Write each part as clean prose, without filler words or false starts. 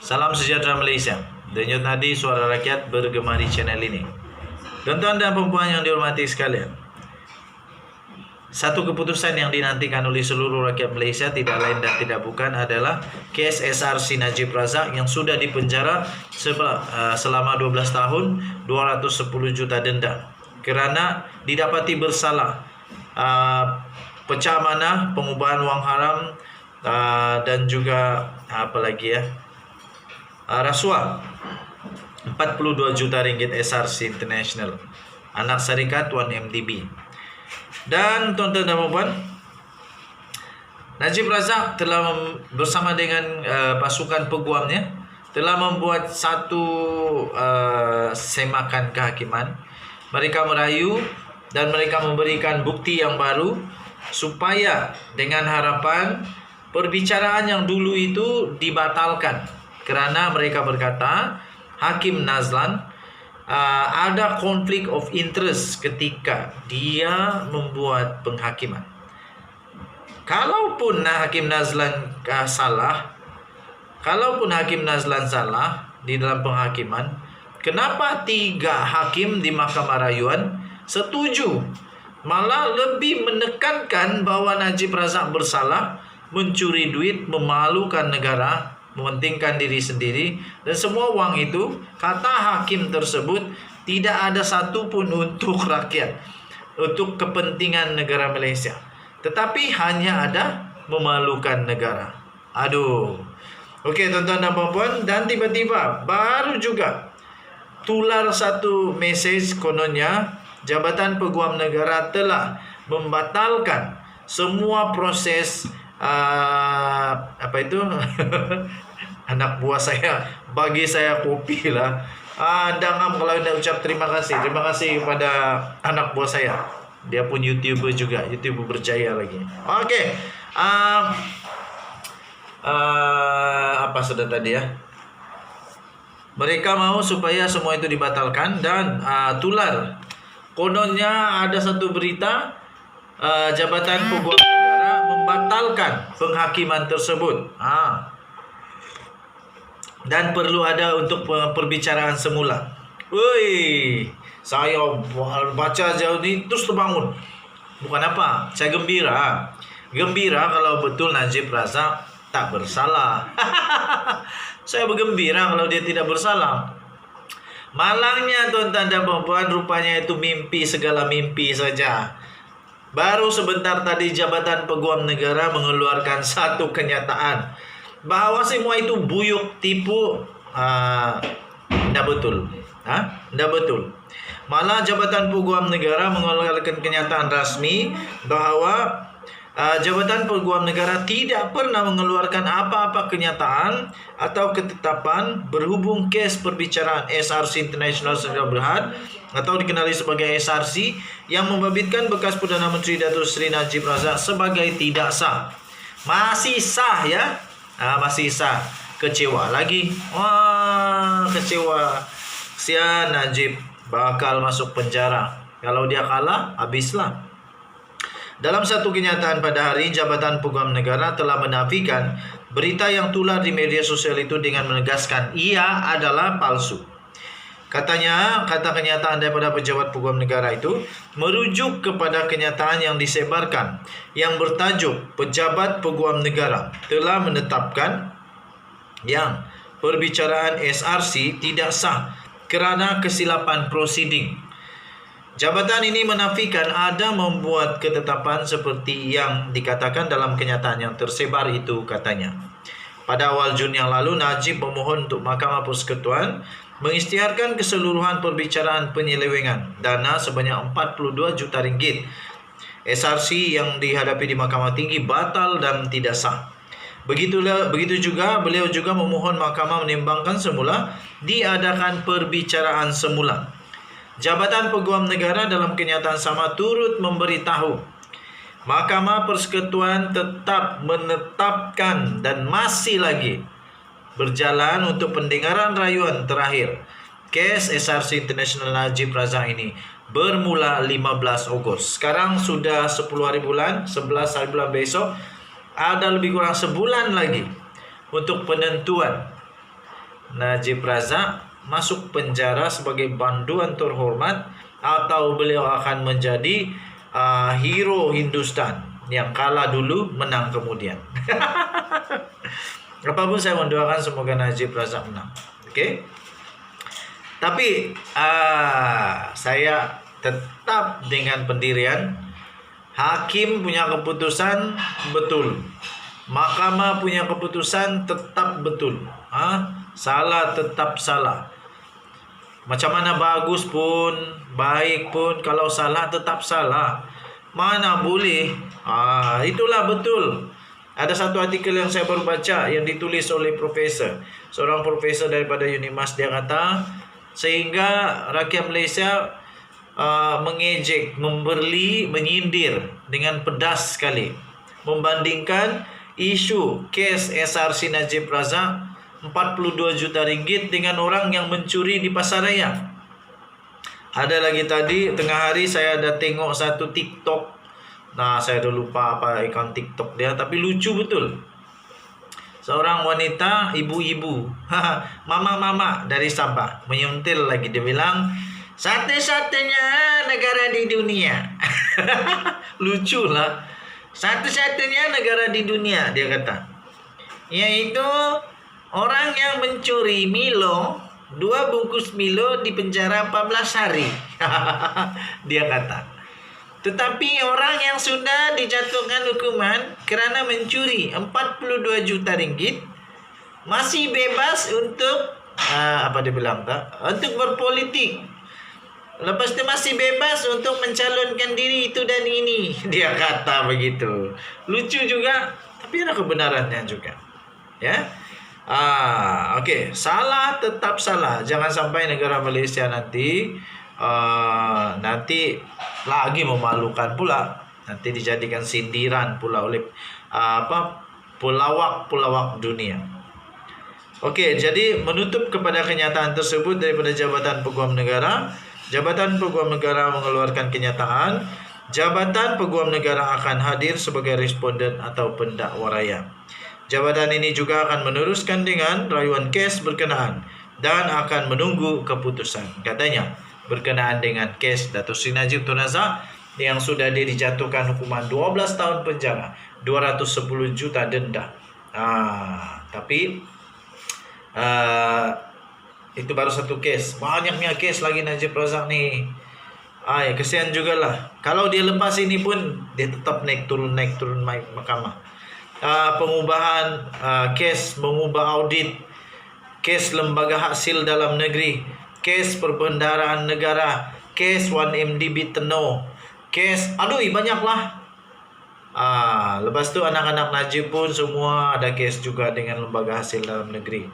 Salam sejahtera Malaysia. Denyut nadi suara rakyat bergema di channel ini. Tuan-tuan dan puan yang dihormati sekalian, satu keputusan yang dinantikan oleh seluruh rakyat Malaysia tidak lain dan tidak bukan adalah kes SRC Najib Razak yang sudah dipenjara selama 12 tahun, 210 juta denda kerana didapati bersalah pecah amanah, pengubahan wang haram, dan juga rasuah 42 juta ringgit SRC International, anak syarikat 1MDB. Dan tuan-tuan dan puan, Najib Razak telah bersama dengan pasukan peguamnya telah membuat satu semakan kehakiman. Mereka merayu dan mereka memberikan bukti yang baru supaya dengan harapan perbicaraan yang dulu itu dibatalkan, kerana mereka berkata Hakim Nazlan ada konflik of interest ketika dia membuat penghakiman. Kalaupun Hakim Nazlan salah di dalam penghakiman, kenapa 3 hakim di Mahkamah Rayuan setuju, malah lebih menekankan bahawa Najib Razak bersalah, mencuri duit, memalukan negara, mementingkan diri sendiri, dan semua wang itu, kata hakim tersebut, tidak ada satu pun untuk rakyat, untuk kepentingan negara Malaysia, tetapi hanya ada memalukan negara. Aduh. Okey tuan-tuan dan puan-puan, dan tiba-tiba baru juga tular satu mesej, kononnya Jabatan Peguam Negara telah membatalkan semua proses anak buah saya bagi saya kopi lah. Dangam kalau nak ucap terima kasih kepada anak buah saya. Dia pun YouTuber juga, YouTuber berjaya lagi. Okey. Apa sudah tadi ya? Mereka mau supaya semua itu dibatalkan, dan tular kononnya ada satu berita Jabatan Peguam Negara membatalkan penghakiman tersebut. Dan perlu ada untuk perbicaraan semula. Woi, saya baca jauh ni terus terbangun. Bukan apa, saya gembira. Gembira kalau betul Najib Razak tak bersalah. Saya bergembira kalau dia tidak bersalah. Malangnya tuan-tuan dan puan, rupanya itu mimpi, segala mimpi saja. Baru sebentar tadi Jabatan Peguam Negara mengeluarkan satu kenyataan bahawa semua itu buyuk, tipu. Tidak betul. Tidak betul. Malah Jabatan Peguam Negara mengeluarkan kenyataan rasmi bahawa Jabatan Peguam Negara tidak pernah mengeluarkan apa-apa kenyataan atau ketetapan berhubung kes perbicaraan SRC International Sdn Bhd atau dikenali sebagai SRC yang membabitkan bekas Perdana Menteri Datuk Seri Najib Razak sebagai tidak sah. Masih sah ya? Masih sah. Kecewa lagi. Wah, kecewa. Sian Najib bakal masuk penjara. Kalau dia kalah, habislah. Dalam satu kenyataan pada hari, Jabatan Peguam Negara telah menafikan berita yang tular di media sosial itu dengan menegaskan ia adalah palsu. Katanya, kata kenyataan daripada pejabat Peguam Negara itu merujuk kepada kenyataan yang disebarkan yang bertajuk Pejabat Peguam Negara telah menetapkan yang perbicaraan SRC tidak sah kerana kesilapan prosiding. Jabatan ini menafikan ada membuat ketetapan seperti yang dikatakan dalam kenyataan yang tersebar itu, katanya. Pada awal Jun yang lalu, Najib memohon untuk Mahkamah Persekutuan mengisytiharkan keseluruhan perbicaraan penyelewengan dana sebanyak 42 juta ringgit SRC yang dihadapi di Mahkamah Tinggi batal dan tidak sah. Begitu juga beliau juga memohon Mahkamah menimbangkan semula diadakan perbicaraan semula. Jabatan Peguam Negara dalam kenyataan sama turut memberitahu Mahkamah Persekutuan tetap menetapkan dan masih lagi berjalan untuk pendengaran rayuan terakhir kes SRC International Najib Razak ini bermula 15 Ogos. Sekarang sudah 10 hari bulan, 11 hari bulan besok, ada lebih kurang sebulan lagi untuk penentuan Najib Razak masuk penjara sebagai banduan terhormat, atau beliau akan menjadi hero Hindustan yang kalah dulu menang kemudian. Apapun saya mendoakan semoga Najib Razak menang. Oke. Tapi saya tetap dengan pendirian, hakim punya keputusan betul, mahkamah punya keputusan tetap betul. Salah tetap salah. Macam mana bagus pun, baik pun, kalau salah tetap salah. Mana boleh. Itulah betul. Ada satu artikel yang saya baru baca yang ditulis oleh seorang profesor daripada Unimas. Dia kata, sehingga rakyat Malaysia mengejek, memberli, menyindir dengan pedas sekali membandingkan isu kes SRC Najib Razak 42 juta ringgit dengan orang yang mencuri di pasaraya. Ada lagi tadi tengah hari saya ada tengok satu TikTok. Saya dah lupa apa akaun TikTok dia, tapi lucu betul. Seorang wanita, ibu-ibu, mama-mama dari Sabah, menyuntil lagi. Dia bilang, satu-satunya negara di dunia. Lucu lah. Satu-satunya negara di dunia, dia kata, yaitu orang yang mencuri Milo, 2 bungkus Milo di penjara 14 hari. Dia kata. Tetapi orang yang sudah dijatuhkan hukuman kerana mencuri 42 juta ringgit masih bebas untuk untuk berpolitik. Lepas itu masih bebas untuk mencalonkan diri itu dan ini. Dia kata begitu. Lucu juga, tapi ada kebenarannya juga. Ya. Okey, salah tetap salah. Jangan sampai negara Malaysia nanti lagi memalukan pula, nanti dijadikan sindiran pula oleh pelawak-pelawak dunia. Okey, jadi menutup kepada kenyataan tersebut daripada Jabatan Peguam Negara, Jabatan Peguam Negara mengeluarkan kenyataan, Jabatan Peguam Negara akan hadir sebagai responden atau pendakwa raya. Jabatan ini juga akan meneruskan dengan rayuan kes berkenaan dan akan menunggu keputusan, katanya, berkenaan dengan kes Datuk Seri Najib Tun Razak yang sudah dijatuhkan hukuman 12 tahun penjara, 210 juta denda. Tapi itu baru satu kes. Banyaknya kes lagi Najib Razak ni. Kesian jugalah. Kalau dia lepas ini pun dia tetap naik turun mahkamah. Pengubahan kes, mengubah audit, kes lembaga hasil dalam negeri, kes perbendaharaan negara, kes 1MDB Tenor, kes, banyaklah. Lepas tu anak-anak Najib pun semua ada kes juga dengan lembaga hasil dalam negeri.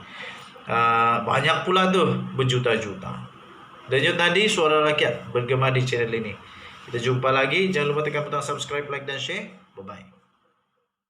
Banyak pula tu, berjuta-juta. Dan itu tadi Suara Rakyat bergema di channel ini. Kita jumpa lagi. Jangan lupa tekan butang subscribe, like dan share. Bye-bye.